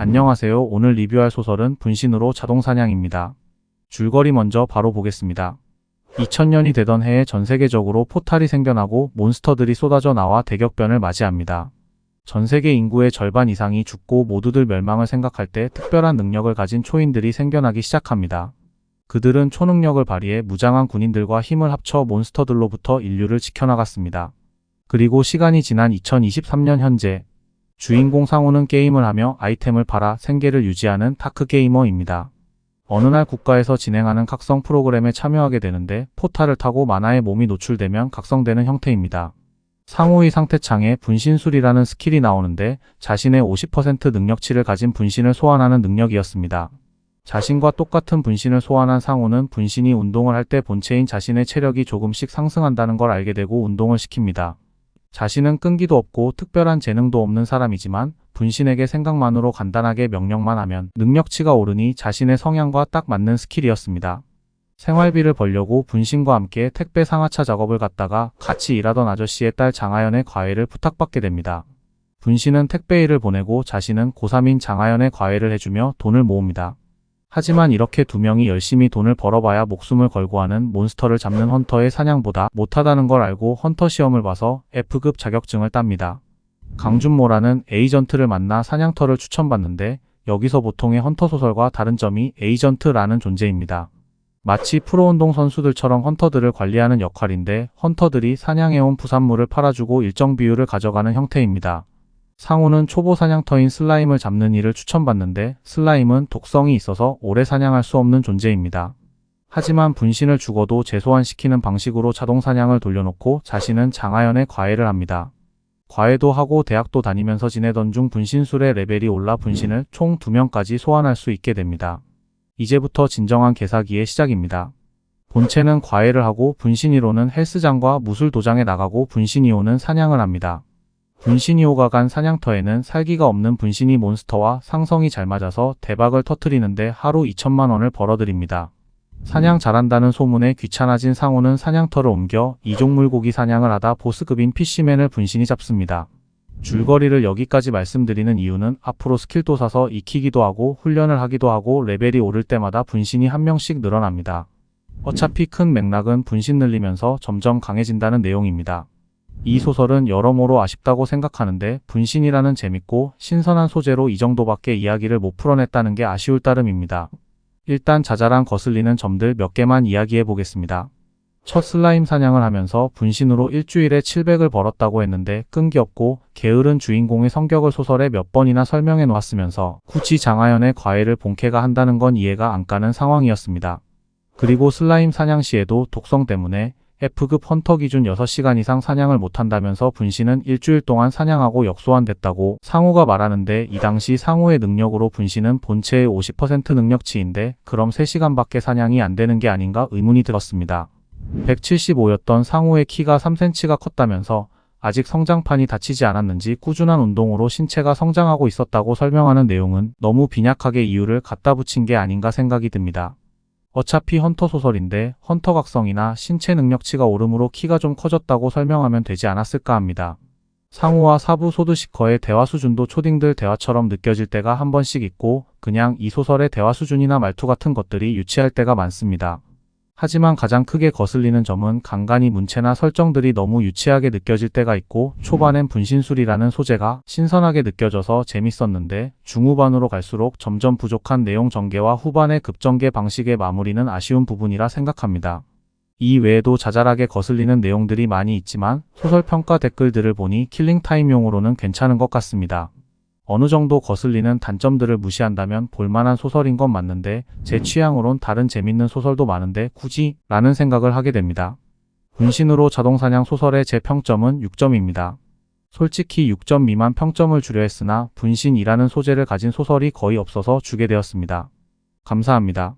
안녕하세요. 오늘 리뷰할 소설은 분신으로 자동사냥입니다. 줄거리 먼저 바로 보겠습니다. 2000년이 되던 해에 전 세계적으로 포탈이 생겨나고 몬스터들이 쏟아져 나와 대격변을 맞이합니다. 전 세계 인구의 절반 이상이 죽고 모두들 멸망을 생각할 때 특별한 능력을 가진 초인들이 생겨나기 시작합니다. 그들은 초능력을 발휘해 무장한 군인들과 힘을 합쳐 몬스터들로부터 인류를 지켜나갔습니다. 그리고 시간이 지난 2023년 현재, 주인공 상우는 게임을 하며 아이템을 팔아 생계를 유지하는 다크게이머입니다. 어느 날 국가에서 진행하는 각성 프로그램에 참여하게 되는데 포탈을 타고 만화의 몸이 노출되면 각성되는 형태입니다. 상우의 상태창에 분신술이라는 스킬이 나오는데 자신의 50% 능력치를 가진 분신을 소환하는 능력이었습니다. 자신과 똑같은 분신을 소환한 상우는 분신이 운동을 할 때 본체인 자신의 체력이 조금씩 상승한다는 걸 알게 되고 운동을 시킵니다. 자신은 끈기도 없고 특별한 재능도 없는 사람이지만 분신에게 생각만으로 간단하게 명령만 하면 능력치가 오르니 자신의 성향과 딱 맞는 스킬이었습니다. 생활비를 벌려고 분신과 함께 택배 상하차 작업을 갔다가 같이 일하던 아저씨의 딸 장하연의 과외를 부탁받게 됩니다. 분신은 택배 일을 보내고 자신은 고3인 장하연의 과외를 해주며 돈을 모읍니다. 하지만 이렇게 두 명이 열심히 돈을 벌어봐야 목숨을 걸고 하는 몬스터를 잡는 헌터의 사냥보다 못하다는 걸 알고 헌터 시험을 봐서 F급 자격증을 땁니다. 강준모라는 에이전트를 만나 사냥터를 추천받는데 여기서 보통의 헌터 소설과 다른 점이 에이전트라는 존재입니다. 마치 프로운동 선수들처럼 헌터들을 관리하는 역할인데 헌터들이 사냥해온 부산물을 팔아주고 일정 비율을 가져가는 형태입니다. 상우는 초보 사냥터인 슬라임을 잡는 일을 추천받는데 슬라임은 독성이 있어서 오래 사냥할 수 없는 존재입니다. 하지만 분신을 죽어도 재소환시키는 방식으로 자동사냥을 돌려놓고 자신은 장하연의 과외를 합니다. 과외도 하고 대학도 다니면서 지내던 중 분신술의 레벨이 올라 분신을 총 2명까지 소환할 수 있게 됩니다. 이제부터 진정한 개사기의 시작입니다. 본체는 과외를 하고 분신 1호는 헬스장과 무술도장에 나가고 분신 2호는 사냥을 합니다. 분신 2호가 간 사냥터에는 살기가 없는 분신이 몬스터와 상성이 잘 맞아서 대박을 터뜨리는데 하루 2천만 원을 벌어들입니다. 사냥 잘한다는 소문에 귀찮아진 상우는 사냥터를 옮겨 이종물고기 사냥을 하다 보스급인 피쉬맨을 분신이 잡습니다. 줄거리를 여기까지 말씀드리는 이유는 앞으로 스킬도 사서 익히기도 하고 훈련을 하기도 하고 레벨이 오를 때마다 분신이 한 명씩 늘어납니다. 어차피 큰 맥락은 분신 늘리면서 점점 강해진다는 내용입니다. 이 소설은 여러모로 아쉽다고 생각하는데 분신이라는 재밌고 신선한 소재로 이 정도밖에 이야기를 못 풀어냈다는 게 아쉬울 따름입니다. 일단 자잘한 거슬리는 점들 몇 개만 이야기해 보겠습니다. 첫 슬라임 사냥을 하면서 분신으로 일주일에 700을 벌었다고 했는데 끈기 없고 게으른 주인공의 성격을 소설에 몇 번이나 설명해 놓았으면서 굳이 장하연의 과외를 본캐가 한다는 건 이해가 안 가는 상황이었습니다. 그리고 슬라임 사냥 시에도 독성 때문에 F급 헌터 기준 6시간 이상 사냥을 못한다면서 분신은 일주일 동안 사냥하고 역소환됐다고 상우가 말하는데 이 당시 상우의 능력으로 분신은 본체의 50% 능력치인데 그럼 3시간밖에 사냥이 안 되는 게 아닌가 의문이 들었습니다. 175였던 상우의 키가 3cm가 컸다면서 아직 성장판이 닫히지 않았는지 꾸준한 운동으로 신체가 성장하고 있었다고 설명하는 내용은 너무 빈약하게 이유를 갖다 붙인 게 아닌가 생각이 듭니다. 어차피 헌터 소설인데 헌터 각성이나 신체 능력치가 오름으로 키가 좀 커졌다고 설명하면 되지 않았을까 합니다. 상우와 사부 소드시커의 대화 수준도 초딩들 대화처럼 느껴질 때가 한 번씩 있고 그냥 이 소설의 대화 수준이나 말투 같은 것들이 유치할 때가 많습니다. 하지만 가장 크게 거슬리는 점은 간간이 문체나 설정들이 너무 유치하게 느껴질 때가 있고 초반엔 분신술이라는 소재가 신선하게 느껴져서 재밌었는데 중후반으로 갈수록 점점 부족한 내용 전개와 후반의 급전개 방식의 마무리는 아쉬운 부분이라 생각합니다. 이 외에도 자잘하게 거슬리는 내용들이 많이 있지만 소설 평가 댓글들을 보니 킬링타임용으로는 괜찮은 것 같습니다. 어느 정도 거슬리는 단점들을 무시한다면 볼만한 소설인 건 맞는데 제 취향으론 다른 재밌는 소설도 많은데 굳이? 라는 생각을 하게 됩니다. 분신으로 자동사냥 소설의 제 평점은 6점입니다. 솔직히 6점 미만 평점을 주려 했으나 분신이라는 소재를 가진 소설이 거의 없어서 주게 되었습니다. 감사합니다.